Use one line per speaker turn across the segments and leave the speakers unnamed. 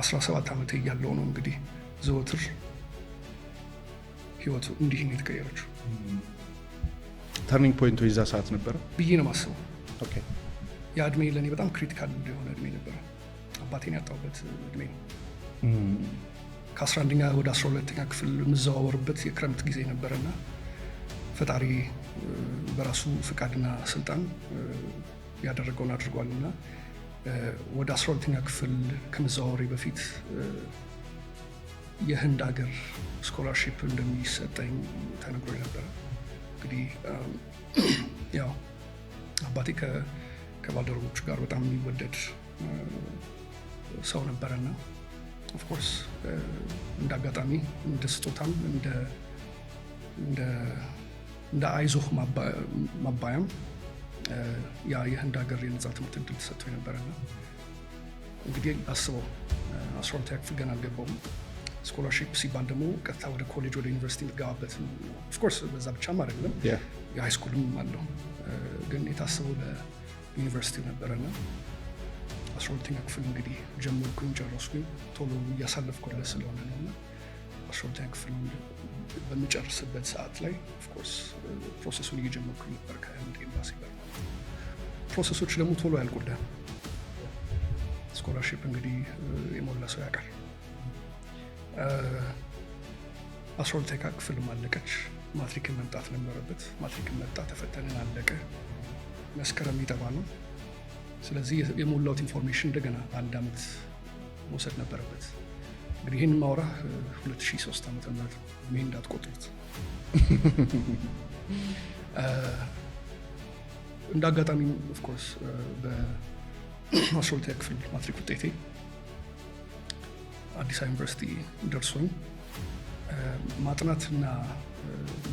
17 ዓመት እያለው ነው እንግዲህ ዘወትር ህይወቱ እንዲህ ነው የተቀየረችው።
ተርኒንግ ፖይንቱ የዛ ሰዓት ነበረ
ብዬ ነው ማስበው።
ኦኬ
ያ እድሜ ለእኔ በጣም ክሪቲካል የሆነ እድሜ ነበረ። አባቴን ያጣሁበት እድሜ ነው። ከ11ኛ ወደ 12ኛ ክፍል የምዘዋወርበት የክረምት ጊዜ ነበረና ፈጣሪ በራሱ ፍቃድና ስልጣን ያደረገውን አድርጓልና ወደ 12ኛ ክፍል ከመዘዋወሬ በፊት የህንድ ሀገር ስኮላርሺፕ እንደሚሰጠኝ ተነግሮ ነበረ። እንግዲህ ያው አባቴ ከባልደረቦቹ ጋር በጣም የሚወደድ ሰው ነበረና ኦፍኮርስ እንደ አጋጣሚ እንደ ስጦታም እንደ አይዞህ ማባያም ያ የህንድ ሀገር የነጻ ትምህርት እድል ተሰጥቶ ነበረና እንግዲህ አስበው 12ኛ ክፍል ገና አልገባውም። ስኮላርሺፕ ሲባል ደግሞ ቀጥታ ወደ ኮሌጅ ወደ ዩኒቨርሲቲ የምትገባበት ኦፍኮርስ በዛ ብቻም አይደለም የሃይስኩልም አለው፣ ግን የታሰበው ለዩኒቨርሲቲው ነበረና 12ኛ ክፍል እንግዲህ ጀመርኩኝ ጨረስኩኝ። ቶሎ እያሳለፍኩለት ስለሆነ ነው እና 12ኛ ክፍል በሚጨርስበት ሰዓት ላይ ኦፍኮርስ ፕሮሰሱን እየጀመርኩኝ ነበር ከህንድ ኤምባሲ ጋር። ፕሮሰሶች ደግሞ ቶሎ ያልቁልህ። ስኮላርሺፕ እንግዲህ የሞላ ሰው ያውቃል። 12ኛ ክፍል አለቀች። ማትሪክን መምጣት ነበረበት። ማትሪክን መጣ፣ ተፈተንን፣ አለቀ። መስከረም ይጠባ ነው። ስለዚህ የሞላውት ኢንፎርሜሽን እንደገና 1 ዓመት መውሰድ ነበረበት። እንግዲህ ይህን ማውራ 2003 ዓመተ ምህረት ምን እንዳትቆጥሩት። እንደ አጋጣሚ ኦፍኮርስ በ12ኛ ክፍል ማትሪክ ውጤቴ አዲስ አበባ ዩኒቨርሲቲ ደርሶኝ ማጥናትና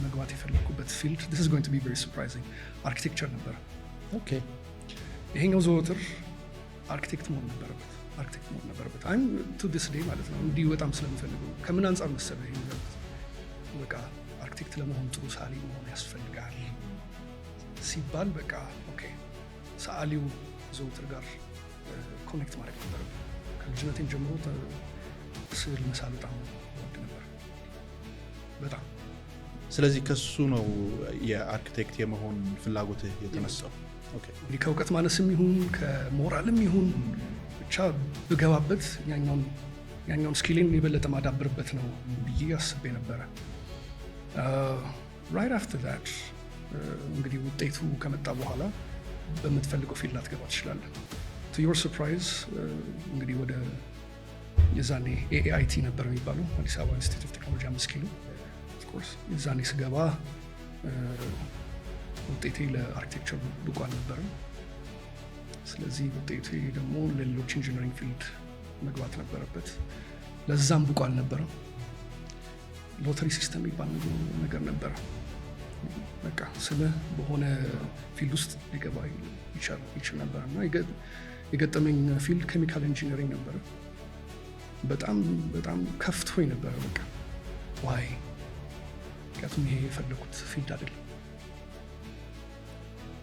መግባት የፈለኩበት ፊልድ this is going to be very surprising አርኪቴክቸር ነበር።
ኦኬ
ይሄኛው ዘወትር አርኪቴክት መሆን ነበረበት። አይም ቱ ዲስ ዴይ ማለት ነው። እንዲህ በጣም ስለምፈልገው ከምን አንጻር መሰለህ ይሄ በቃ አርኪቴክት ለመሆን ጥሩ ሰዓሊ መሆን ያስፈልጋል ሲባል በቃ ኦኬ ሰዓሊው ዘወትር ጋር ኮኔክት ማድረግ ነበረብኝ። ከልጅነቴም ጀምሮ ስዕል መሳል በጣም ወድ ነበር በጣም።
ስለዚህ ከሱ ነው የአርኪቴክት የመሆን ፍላጎትህ የተነሳው? ኦኬ
እንግዲህ ከእውቀት ማነስም ይሁን ከሞራልም ይሁን ብቻ ብገባበት ያኛውን ስኪሌን የበለጠ ማዳብርበት ነው ብዬ አስቤ ነበረ። ራይት አፍተር ዛት እንግዲህ ውጤቱ ከመጣ በኋላ በምትፈልገው ፊልድ ላትገባ ትችላለህ። ቱ ዮር ሰርፕራይዝ እንግዲህ ወደ የዛኔ AIT ነበር የሚባለው አዲስ አበባ ኢንስቲትዩት ኦፍ ቴክኖሎጂ 5 ኪሎ ኦፍኮርስ የዛኔ ስገባ ውጤቴ ለአርኪቴክቸር ብቁ አልነበረም። ስለዚህ ውጤቴ ደግሞ ለሌሎች ኢንጂነሪንግ ፊልድ መግባት ነበረበት። ለዛም ብቁ አልነበረም። ሎተሪ ሲስተም የሚባል ነገር ነበረ። በቃ ስምህ በሆነ ፊልድ ውስጥ ሊገባ ይችል ነበር እና የገጠመኝ ፊልድ ኬሚካል ኢንጂነሪንግ ነበረ። በጣም ከፍቶኝ ነበረ። በቃ ዋይ ምክንያቱም ይሄ የፈለኩት ፊልድ አይደለም።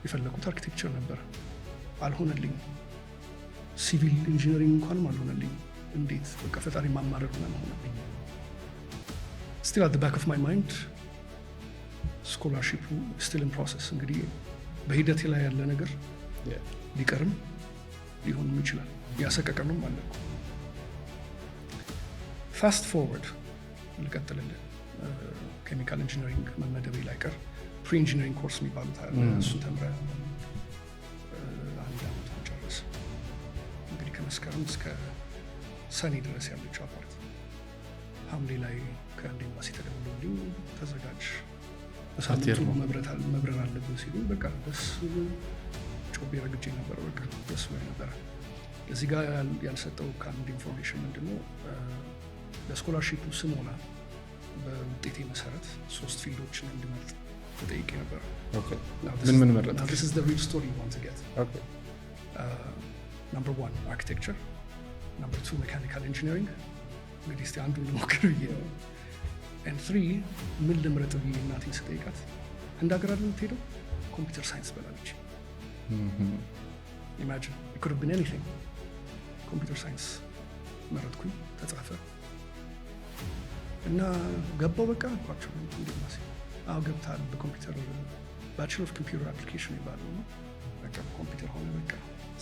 የፈለኩት አርኪቴክቸር ነበር፣ አልሆነልኝ። ሲቪል ኢንጂነሪንግ እንኳንም አልሆነልኝ። እንዴት በቃ ፈጣሪ ማማረር ነው ሆነልኝ። ስቲል አት ዘ ባክ ኦፍ ማይ ማይንድ ስኮላርሺፑ ስቲል ኢን ፕሮሰስ። እንግዲህ በሂደቴ ላይ ያለ ነገር ሊቀርም ሊሆንም ይችላል። ያሰቀቀንም አለ እኮ። ፋስት ፎርወርድ ልቀጥልልህ። ኬሚካል ኢንጂነሪንግ መመደቤ ላይ ቀር ፕሪ ኢንጂነሪንግ ኮርስ የሚባሉት አለ። እሱን ተምረህ 1 ዓመት ጨረስ። እንግዲህ ከመስከረም እስከ ሰኔ ድረስ ያለችው አፓርት ሐምሌ ላይ ከአንድ ኤምባሲ ተደውሎልኝ ተዘጋጅ በሳምንቱ መብረር አለብህ ሲሉ በቃ ደስ ጮቤ ረግጬ ነበር። በቃ ደስ ብሎኝ ነበረ። እዚህ ጋር ያልሰጠው ከአንድ ኢንፎርሜሽን ምንድነው ለስኮላርሺፑ ስሞላ በውጤቴ መሰረት 3 ፊልዶችን እንድመርጥ ተጠይቄ ነበር።
ምን መረጥ?
This is the real story you want to get. Number 1 architecture, Number 2 mechanical engineering. እንግዲህ እስቲ አንዱን ልሞክር ብዬ ነው። And 3 ምን ልምረጥ ብዬ እናቴን ስጠይቃት እንዳገራለ የምትሄደው ኮምፒውተር ሳይንስ በላለች። Imagine, it could have been anything. ኮምፒውተር ሳይንስ መረጥኩኝ፣ ተጻፈ እና ገባው። በቃ አልኳቸው እንደማሲ ገብታል በኮምፒውተር ባችለር ኦፍ ኮምፒውተር አፕሊኬሽን ይባላል ነው። በቃ ኮምፒውተር ሆነ በቃ።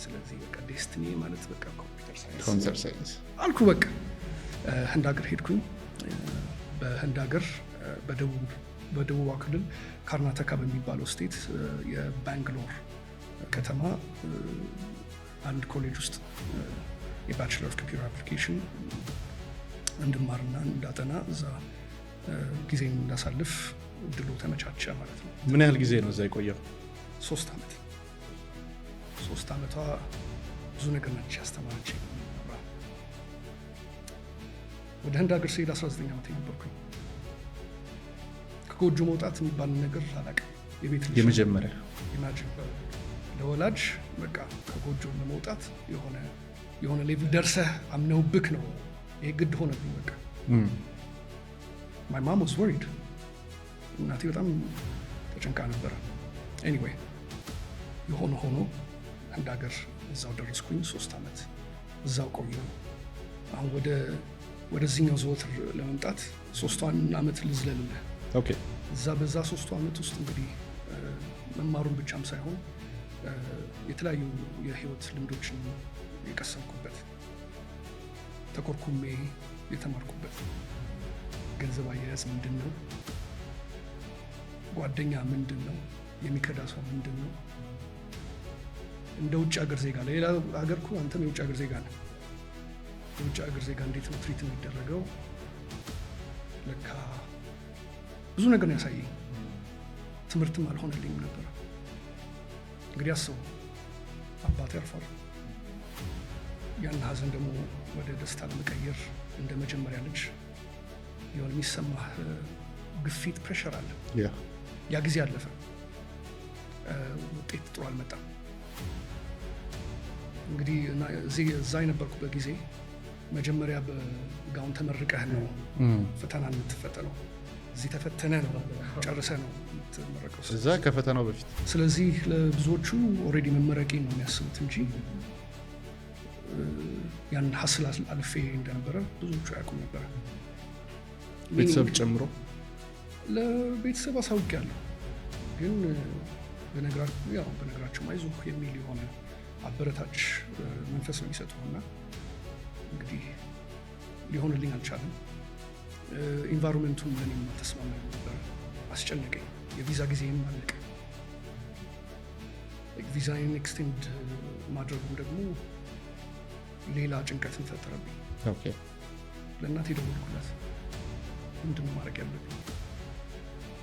ስለዚህ በቃ ዴስቲኒ ማለት በቃ ኮምፒውተር ሳይንስ አልኩ። በቃ ህንድ ሀገር ሄድኩኝ። በህንድ ሀገር በደቡብ ክልል ካርናተካ በሚባለው ስቴት የባንግሎር ከተማ አንድ ኮሌጅ ውስጥ የባችለር ኦፍ ኮምፒውተር አፕሊኬሽን እንድማርና እንዳጠና እዛ ጊዜን እንዳሳልፍ እድሉ ተመቻቸ ማለት ነው።
ምን ያህል ጊዜ ነው እዛ የቆየው?
3 ዓመት። 3 ዓመቷ ብዙ ነገር ነች ያስተማረች። ወደ ህንድ ሀገር ስሄድ 19 ዓመት ነበርኩኝ። ከጎጆ መውጣት የሚባል ነገር አላውቅም። የቤት ልጅ
የመጀመሪያ
ለወላጅ በቃ ከጎጆ ለመውጣት የሆነ ሌቭል ደርሰህ አምነውብክ ነው ይሄ ግድ ሆነብኝ። በቃ my mom was worried። እናቴ በጣም ተጨንቃ ነበረ። ኤኒዌይ የሆነ ሆኖ ህንድ ሀገር እዛው ደረስኩኝ። 3 ዓመት እዛው ቆየሁ። አሁን ወደዚህኛው ዘወትር ለመምጣት 3 ዓመት ልዝለልልህ።
ኦኬ።
በዛ 3 ዓመት ውስጥ እንግዲህ መማሩን ብቻም ሳይሆን የተለያዩ የህይወት ልምዶችን የቀሰምኩበት፣ ተኮርኩሜ የተማርኩበት፣ ገንዘብ አያያዝ ምንድን ነው፣ ጓደኛ ምንድን ነው፣ የሚከዳ ሰው ምንድን ነው፣ እንደ ውጭ ሀገር ዜጋ ለሌላ ሀገር እኮ አንተም የውጭ ሀገር ዜጋ ነህ። የውጭ ሀገር ዜጋ እንዴት ነው ትሪት የሚደረገው? ለካ ብዙ ነገር ነው ያሳየኝ። ትምህርትም አልሆነልኝም ነበር። እንግዲህ አስቡ፣ አባቴ አርፏል። ያን ሀዘን ደግሞ ወደ ደስታ ለመቀየር እንደ መጀመሪያ ልጅ የሆነ የሚሰማህ ግፊት፣ ፕሬሸር አለ። ያ ጊዜ አለፈ። ውጤት ጥሩ አልመጣም። እንግዲህ እዛ የነበርኩበት ጊዜ መጀመሪያ በጋውን ተመርቀህ ነው ፈተናን የምትፈተነው። እዚህ ተፈተነ ነው ጨርሰ ነው የምትመረቀው
እዛ ከፈተናው በፊት።
ስለዚህ ለብዙዎቹ ኦልሬዲ መመረቄ ነው የሚያስቡት እንጂ ያን ሀስል አልፌ እንደነበረ ብዙዎቹ አያውቁም ነበረ።
ቤተሰብ ጨምሮ
ለቤተሰብ አሳውቂያለሁ፣ ግን በነገራቸው አይዞህ የሚል የሆነ አበረታች መንፈስ ነው የሚሰጡና እንግዲህ ሊሆንልኝ አልቻለም። ኢንቫይሮንመንቱን ለእኔም አልተስማማኝ ነበር፣ አስጨነቀኝ። የቪዛ ጊዜም አለቀ። ቪዛዬን ኤክስቴንድ ማድረጉም ደግሞ ሌላ ጭንቀትን ፈጠረብኝ። ለእናቴ ደወልኩላት፣ ምንድን ነው ማድረግ ያለብኝ?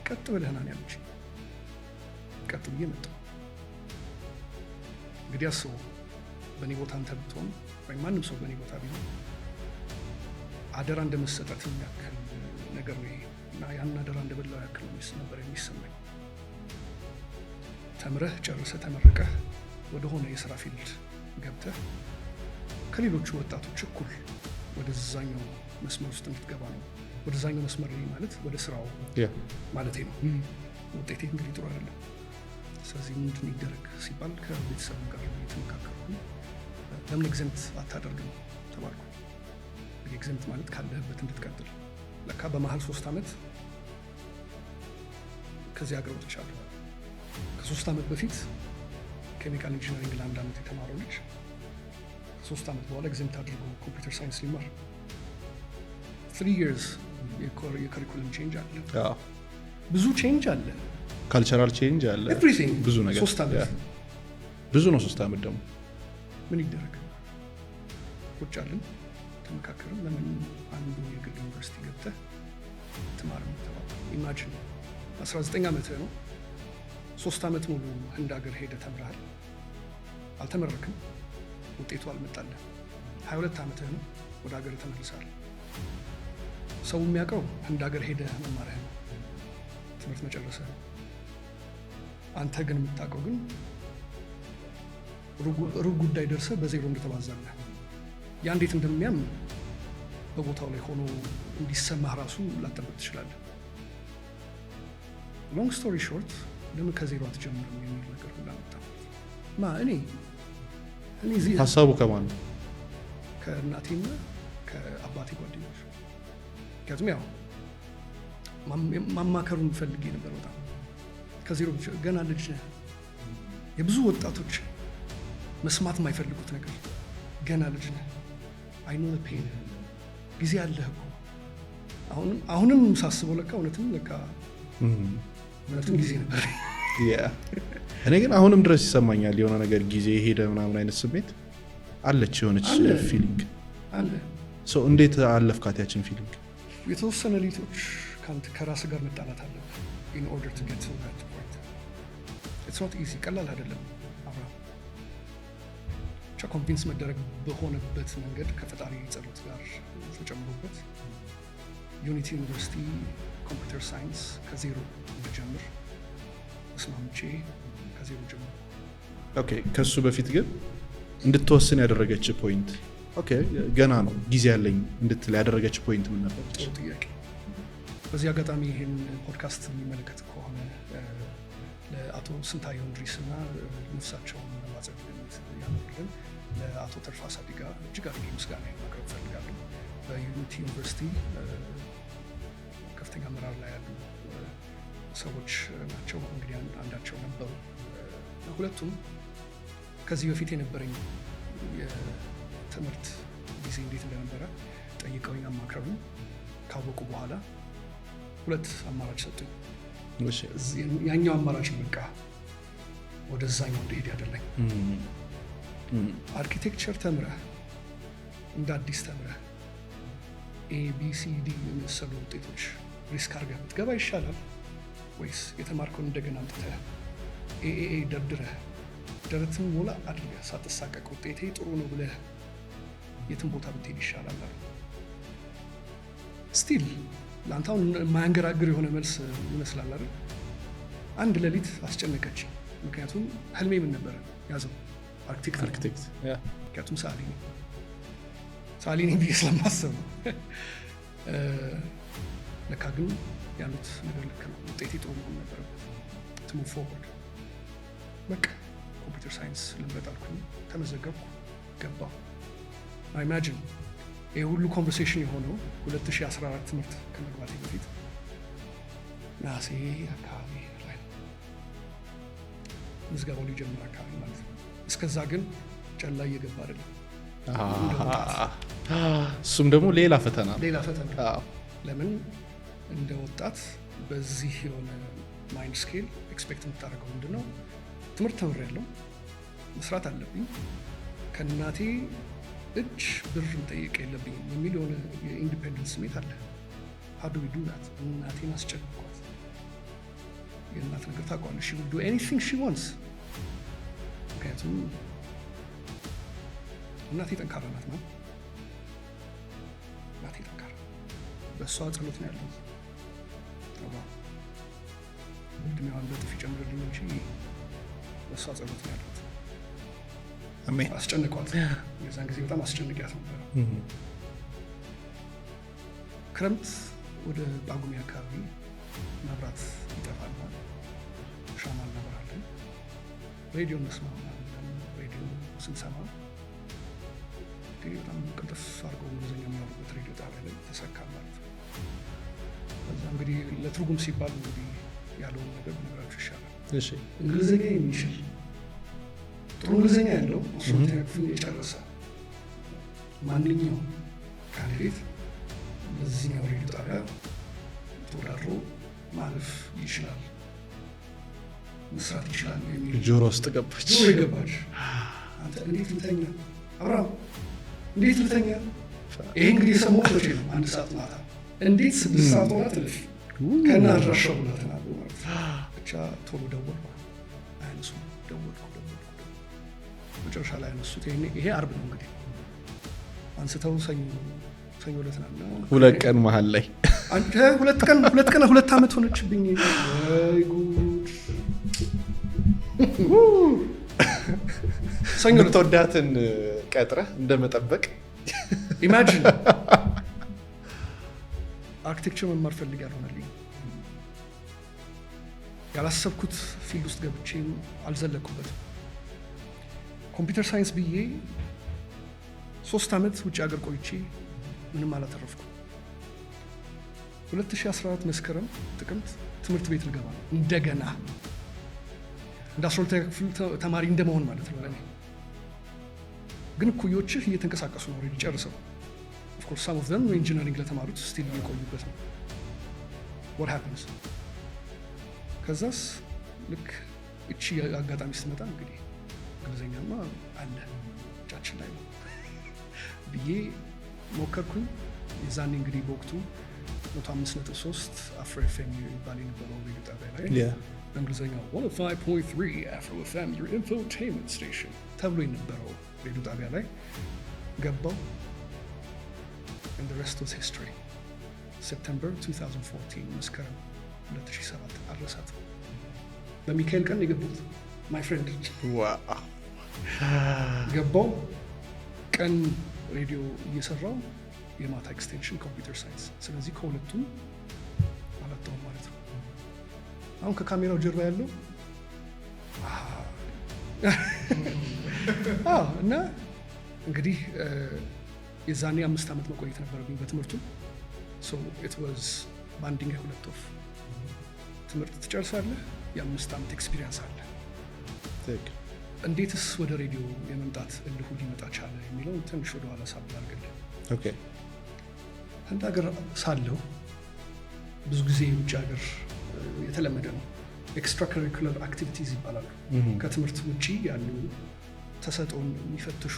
ቀጥ ብለህ ና ያለች። ቀጥ ብዬ መጣሁ። እንግዲህ አስቡ፣ በእኔ ቦታ አንተ ብትሆን ወይም ማንም ሰው በእኔ ቦታ ቢሆን አደራ እንደመሰጠት የሚያክል ነገር ነው ይሄ እና ያን አደራ እንደበላው ያክል ነበር የሚሰማኝ። ተምረህ ጨርሰህ ተመርቀህ ወደሆነ የስራ ፊልድ ገብተህ ከሌሎቹ ወጣቶች እኩል ወደዛኛው መስመር ውስጥ እንድትገባ ነው። ወደዛኛው መስመር ማለት ወደ ስራው ማለቴ ነው። ውጤቴ እንግዲህ ጥሩ አይደለም። ስለዚህ ምንድን ይደረግ ሲባል ከቤተሰብ ጋር የተመካከርኩ፣ ለምን ኤግዘምት አታደርግም ተባልኩ። ኤግዘምት ማለት ካለህበት እንድትቀጥል። ለካ በመሀል 3 ዓመት ከዚህ ሀገር ወጥቻለሁ። ከ3 ዓመት በፊት ኬሚካል ኢንጂነሪንግ ለአንድ ዓመት የተማረው ልጅ 3 ዓመት በኋላ ኤግዘምት አድርጎ ኮምፒውተር ሳይንስ ሊማር 3 years የከሪኩለም ቼንጅ አለ፣ ብዙ ቼንጅ አለ፣
ካልቸራል ቼንጅ አለ፣ ብዙ ነገር።
3 ዓመት
ብዙ ነው። 3 ዓመት ደግሞ
ምን ይደረግ? ቁጭ አልን፣ ተመካከርን። ለምን አንዱ የግል ዩኒቨርሲቲ ገብተህ ትማር ተባለ። ኢማጂን 19 ዓመትህ ነው። 3 ዓመት ሙሉ ህንድ ሀገር ሄደህ ተምረሃል፣ አልተመረክም፣ ውጤቱ አልመጣልህ። 22 ዓመትህ ነው፣ ወደ ሀገር ተመልሰሃል። ሰው የሚያውቀው ህንድ ሀገር ሄደህ መማርህ ነው፣ ትምህርት መጨረስህ ነው። አንተ ግን የምታውቀው ግን ሩብ ጉዳይ ደርሰህ በዜሮ እንደተባዛለህ። ያ እንዴት እንደሚያም በቦታው ላይ ሆኖ እንዲሰማህ ራሱ ላጠበቅ ትችላለህ። ሎንግ ስቶሪ ሾርት፣ ለምን ከዜሮ አትጀምርም የሚል ነገር ላመጣ እኔ
ሀሳቡ ከማን ነው?
ከእናቴና የአባቴ ጓደኞች። ምክንያቱም ያው ማማከሩን ፈልጌ ነበር በጣም ከዜሮ ገና ልጅ ነህ። የብዙ ወጣቶች መስማት የማይፈልጉት ነገር ገና ልጅ ነህ። አይ ኖ ዘ ፔን ጊዜ አለህ እኮ አሁንም ሳስበው ለካ እውነትም ጊዜ ነበር።
እኔ ግን አሁንም ድረስ ይሰማኛል የሆነ ነገር ጊዜ ሄደ ምናምን አይነት ስሜት አለች፣ የሆነች ፊሊንግ አለ። እንዴት አለፍካት ያችን ፊሊንግ?
የተወሰነ ሊቶች ከራስ ጋር መጣላት አለብህ in order to get to that point. It's not easy፣ ቀላል አይደለም። ብቻ ኮንቪንስ መደረግ በሆነበት መንገድ ከፈጣሪ ጸሎት ጋር ተጨምሮበት ዩኒቲ ዩኒቨርሲቲ ኮምፒውተር ሳይንስ ከዜሮ እንድጀምር እስማምቼ ከዜሮ ጀምሮ።
ኦኬ፣ ከሱ በፊት ግን እንድትወስን ያደረገች ፖይንት ገና ነው ጊዜ ያለኝ እንድትል ያደረገች ፖይንት ምን ነበር?
ጥሩ ጥያቄ። በዚህ አጋጣሚ ይህን ፖድካስት የሚመለከት ከሆነ ለአቶ ስንታየሁ እንድሪስ እና ነፍሳቸውን ማጸግነት ያመርልን ለአቶ ተርፋ ሳዲጋ እጅግ አድርጌ ምስጋና ማቅረብ እፈልጋለሁ። በዩኒቲ ዩኒቨርሲቲ ከፍተኛ አመራር ላይ ያሉ ሰዎች ናቸው። እንግዲህ አንዳቸው ነበሩ። ሁለቱም ከዚህ በፊት የነበረኝ የትምህርት ጊዜ እንዴት እንደነበረ ጠይቀውኝ አማክረውኝ ካወቁ በኋላ ሁለት አማራጭ ሰጡኝ። ያኛው አማራጭ በቃ ወደዛኛው እንደሄድ ያደለኝ አርኪቴክቸር ተምረህ እንደ አዲስ ተምረህ ABCD የመሰሉ ውጤቶች ሪስክ አድርገህ ብትገባ ይሻላል ወይስ የተማርከውን እንደገና አምጥተህ AAA ደርድረህ ደረትን ሞላ አድርገህ ሳትሳቀቅ ውጤቴ ጥሩ ነው ብለህ የትም ቦታ ብትሄድ ይሻላል አሉ። ስቲል ለአንተ አሁን የማያንገራግር የሆነ መልስ ይመስላል አይደል? አንድ ሌሊት አስጨነቀች። ምክንያቱም ህልሜ ምን ነበረ ያዘው አርኪቴክት። ምክንያቱም ሰዓሊ ነኝ ብዬ ስለማሰብ ነው። ለካ ግን ያሉት ነገር ልክ ነው። ውጤቴ ጥሩ መሆን ነበረበት። to move forward በቃ ኮምፒውተር ሳይንስ ልምረጥ አልኩኝ። ተመዘገብኩ፣ ገባሁ። ኢማጂን ይህ ሁሉ ኮንቨርሴሽን የሆነው 2014 ትምህርት ከመግባቴ በፊት ነሐሴ አካባቢ ላይ ምዝገባው ሊጀምር አካባቢ ማለት ነው። እስከዛ ግን ጨላ እየገባ አይደለም።
እሱም ደግሞ ሌላ ፈተና።
ለምን እንደ ወጣት በዚህ የሆነ ማይንድ ስኬል ኤክስፔክት የምታደርገው ምንድነው? ትምህርት ተምሬያለሁ፣ መስራት አለብኝ፣ ከእናቴ እጅ ብር መጠየቅ የለብኝም የሚል የሆነ የኢንዲፔንደንስ ስሜት አለ። how do we do that? እናቴን አስጨንቋት። የእናት ነገር ታውቃለች። she will do anything she wants። ምክንያቱም እናቴ ጠንካራ ናት ነው። እናቴ ጠንካራ፣ በእሷ ጸሎት ነው ያለው። እድሜዋን በጥፍ ጨምርልኝ እንጂ በእሷ ጸሎት ነው ያለው። አስጨንቋት። የዛን ጊዜ በጣም አስጨንቂያት ነበር። ክረምት ወደ ጳጉሜ አካባቢ መብራት ይጠፋል። ሻማ እናበራለን። ሬዲዮ እንሰማለን። ሬዲዮ ስንሰማ በጣም ቅልጥፍ አድርገው እንግሊዝኛ የሚያወሩበት ሬዲዮ ጣቢያ ላይ ተሰካ ማለት ነው። ከዛ እንግዲህ ለትርጉም ሲባል እንግዲህ ያለውን ነገር ነገራችሁ ይሻላል። እንግሊዝኛ የሚችል ጥሩ እንግሊዝኛ ያለው ሶስተኛ ክፍል የጨረሰ ማንኛውም ካንዲዴት በዚህኛው ሬዲዮ ጣቢያ ተወዳድሮ ማለፍ ይችላል፣ መስራት ይችላል የሚል
ጆሮ ውስጥ ገባች።
አንተ እንዴት ልተኛ አብርሃም፣ እንዴት ልተኛ? ይሄ እንግዲህ የሰማሁት መቼ ነው? 1 ሰዓት ማታ። እንዴት 6 ሰዓት ሆና ትልፍ ከና አድራሻው ብላ ተናገሩ ማለት ብቻ። ቶሎ ደወልኩ፣ አያነሱ። ደወልኩ መጨረሻ ላይ አነሱት። ይሄ አርብ ነው እንግዲህ አንስተው ሰኞ ዕለት ነው።
2 ቀን መሀል ላይ
አንተ 2 ቀን 2 ዓመት ሆነችብኝ። ወይ ጉድ!
ሰኞ ተወዳትን ቀጥረህ እንደመጠበቅ
ኢማጂን። አርኪቴክቸር መማር ፈልግ ያልሆነልኝ ያላሰብኩት ፊልድ ውስጥ ገብቼ አልዘለኩበትም። ኮምፒውተር ሳይንስ ብዬ 3 ዓመት ውጭ ሀገር ቆይቼ ምንም አላተረፍኩም። 2014 መስከረም ጥቅምት ትምህርት ቤት ልገባ ነው እንደገና እንደ 12ኛ ክፍል ተማሪ እንደመሆን ማለት ነው ለኔ። ግን እኩዮችህ እየተንቀሳቀሱ ነው ኦልሬዲ ጨርሰው። ኦፍ ኮርስ some of them ኢንጂነሪንግ ለተማሩት ስቲል እየቆዩበት ነው። what happens ከዛስ ልክ እቺ አጋጣሚ ስትመጣ እንግዲህ እንግሊዘኛማ አለ እጃችን ላይ ነው ብዬ ሞከርኩኝ። የዛኔ እንግዲህ በወቅቱ 105.3 አፍሮ ኤፍኤም ይባል የነበረው ሬዲዮ ጣቢያ ላይ በእንግሊዝኛው 105.3 አፍሮ ኤፍኤም your infotainment station ተብሎ የነበረው ሬዲዮ ጣቢያ ላይ ገባው። and the rest was history. September 2014 መስከረም 2007 አረሳት በሚካኤል ቀን የገባሁት my friend
ዋው
ገባው። ቀን ሬዲዮ እየሰራው የማታ ኤክስቴንሽን ኮምፒውተር ሳይንስ። ስለዚህ ከሁለቱም አላጣሁም ማለት ነው። አሁን ከካሜራው ጀርባ ያለው እና እንግዲህ የዛኔ 5 ዓመት መቆየት ነበረብኝ በትምህርቱ። so it was ባንዲንግ ሁለት ወፍ ትምህርት ትጨርሳለህ፣ የ5 ዓመት ኤክስፒሪየንስ አለ። እንዴትስ ወደ ሬዲዮ የመምጣት እልሁ ሊመጣ ቻለ የሚለው ትንሽ ወደ ኋላ ሳብ አድርገን።
ኦኬ
አንድ ሀገር ሳለሁ ብዙ ጊዜ ውጭ ሀገር የተለመደ ነው ኤክስትራ ከሪኩለር አክቲቪቲዝ ይባላሉ። ከትምህርት ውጪ ያሉ ተሰጥኦን የሚፈትሹ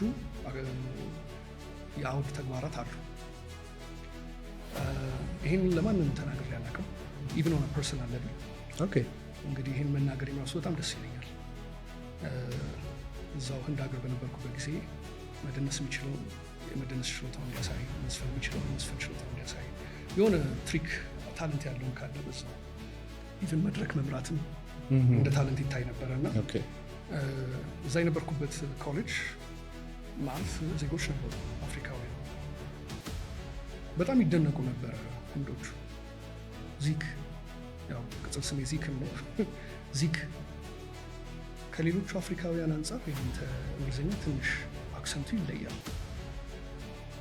የአውድ ተግባራት አሉ። ይህን ለማንም ተናግሬ አላውቅም ኢቭን ኦን ፐርሰናል ሌቭል።
ኦኬ
እንግዲህ ይህን መናገር የሚያውሱ በጣም ደስ ይለኛል። እዛው ህንድ ሀገር በነበርኩበት ጊዜ መደነስ የሚችለው የመደነስ ችሎታውን እንዲያሳይ፣ መስፈን የሚችለው የመስፈን ችሎታውን እንዲያሳይ፣ የሆነ ትሪክ ታለንት ያለውን ካለ በዛ ኢቭን መድረክ መምራትም እንደ ታለንት ይታይ ነበረና እዛ የነበርኩበት ኮሌጅ ማልፍ ዜጎች ነበሩ አፍሪካውያን። በጣም ይደነቁ ነበረ ህንዶቹ። ዚክ ያው ቅጽል ስሜ ዚክ ነው። ዚክ ከሌሎቹ አፍሪካውያን አንጻር እንግሊዝኛ ትንሽ አክሰንቱ ይለያል።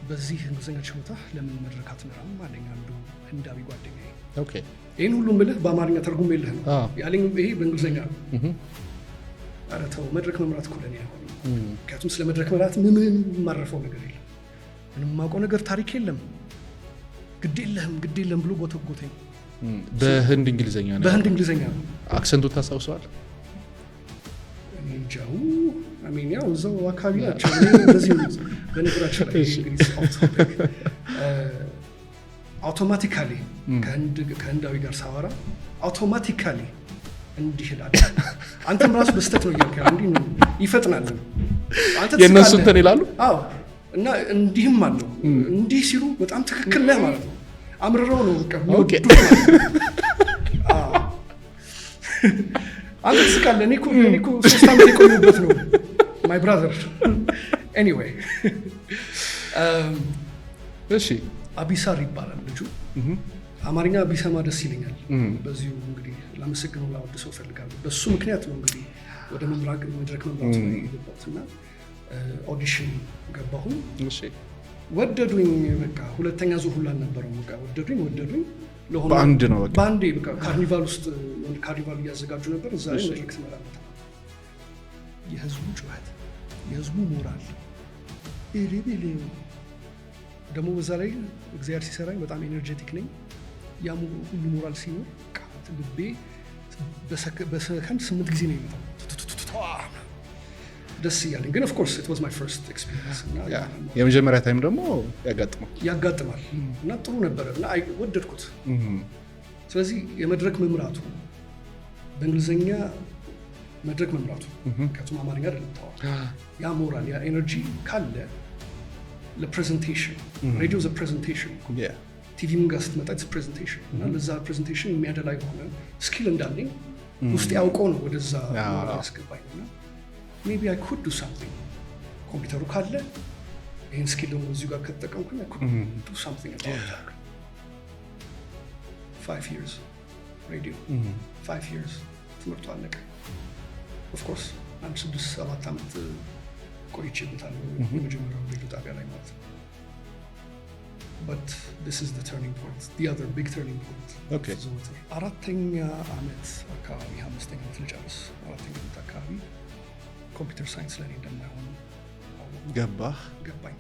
በዚህ እንግሊዝኛ ችሎታ ለምን መድረክ አትመራም አለኝ አንዱ ህንዳዊ ጓደኛዬ።
ኦኬ
ይህን ሁሉ ምልህ በአማርኛ ተርጉም የለህ ነው ያለኝ። ይሄ በእንግሊዝኛ ነው። ኧረ ተው መድረክ መምራት እኮ ለእኔ አይሆንም። ምክንያቱም ስለ መድረክ መምራት ምንም የማረፈው ነገር የለም፣ ምንም የማውቀው ነገር ታሪክ የለም። ግድ የለህም ብሎ ጎተጎተኝ።
በህንድ እንግሊዝኛ ነው።
በህንድ እንግሊዝኛ ነው።
አክሰንቱ ታስታውሰዋል?
እንጃው አሜን ያው እዛው አካባቢ ናቸው። እንደዚህ ነው በነገራችን ላይ እንግሊዝ አውቶማቲካሊ ከህንዳዊ ጋር ሳወራ አውቶማቲካሊ እንዲህ ይላል። አንተም ራሱ በስተት ነው እያልከው እንዲህ ነው ይፈጥናል። አንተ
የነሱ እንትን ይላሉ።
አዎ እና እንዲህም አለው እንዲህ ሲሉ በጣም ትክክል ነህ ማለት ነው። አምርረው ነው በቃ
ኦኬ
አንተ ትስቃለህ። እኔ እኮ 3 ዓመት የቆየሁበት ነው ማይ ብራዘር። ኤኒዌይ
እሺ
አቢሳር ይባላል ልጁ። አማርኛ ቢሰማ ደስ ይለኛል። በዚሁ እንግዲህ ላመሰግነው ላወድሰው እፈልጋለሁ። በሱ ምክንያት ነው እንግዲህ ወደ መድረክ መምራት ነው የገባሁት እና ኦዲሽን ገባሁ።
እሺ
ወደዱኝ። በቃ ሁለተኛ ዙር ሁላ አልነበረውም። በቃ ወደዱኝ ለሆነ
በአንድ ነው በቃ
በአንዴ በቃ ካርኒቫል ውስጥ ካርኒቫል እያዘጋጁ ነበር። እዛ ላይ መድረክ ትመራለህ። የህዝቡ ጩኸት፣ የህዝቡ ሞራል ደግሞ በዛ ላይ እግዚአብሔር ሲሰራኝ በጣም ኤነርጄቲክ ነኝ። ያ ሁሉ ሞራል ሲኖር ልቤ በሰከንድ 8 ጊዜ ነው የሚመጣው ደስ እያለኝ። ግን ኦፍኮርስ ኢት ዋዝ ማይ ፈርስት ኤክስፒሪየንስ እና
የመጀመሪያ ታይም ደግሞ
ያጋጥማል እና ጥሩ ነበረ እና ወደድኩት። ስለዚህ የመድረክ መምራቱ በእንግሊዝኛ መድረክ መምራቱ ምክንያቱም አማርኛ አይደለም ታዋቂ ያ ሞራል ያ ኤነርጂ ካለ ለፕሬዘንቴሽን ሬዲዮ ዘ ፕሬዘንቴሽን ቲቪም ጋር ስትመጣ ፕሬዘንቴሽን እና ለዛ ፕሬዘንቴሽን የሚያደላ የሆነ ስኪል እንዳለኝ ውስጥ ያውቀው ነው ወደዛ ያስገባኝ እና maybe I could do something ኮምፒውተሩ ካለ ይህን ስኪል ደግሞ እዚሁ ጋር ከተጠቀምኩኝ I could do something about that 5 years radio 5 years ትምህርቱ አለቀ። of course አንድ 6-7 ዓመት ቆይቼበታለሁ የመጀመሪያው ሬዲዮ ጣቢያ ላይ ማለት ነው። but this is the turning point, the other big turning point.
Okay.
አራተኛ ዓመት አካባቢ አምስተኛ ዓመት ልጨርስ አራተኛ ዓመት አካባቢ ኮምፒውተር ሳይንስ ለኔ እንደማይሆን
ገባኝ።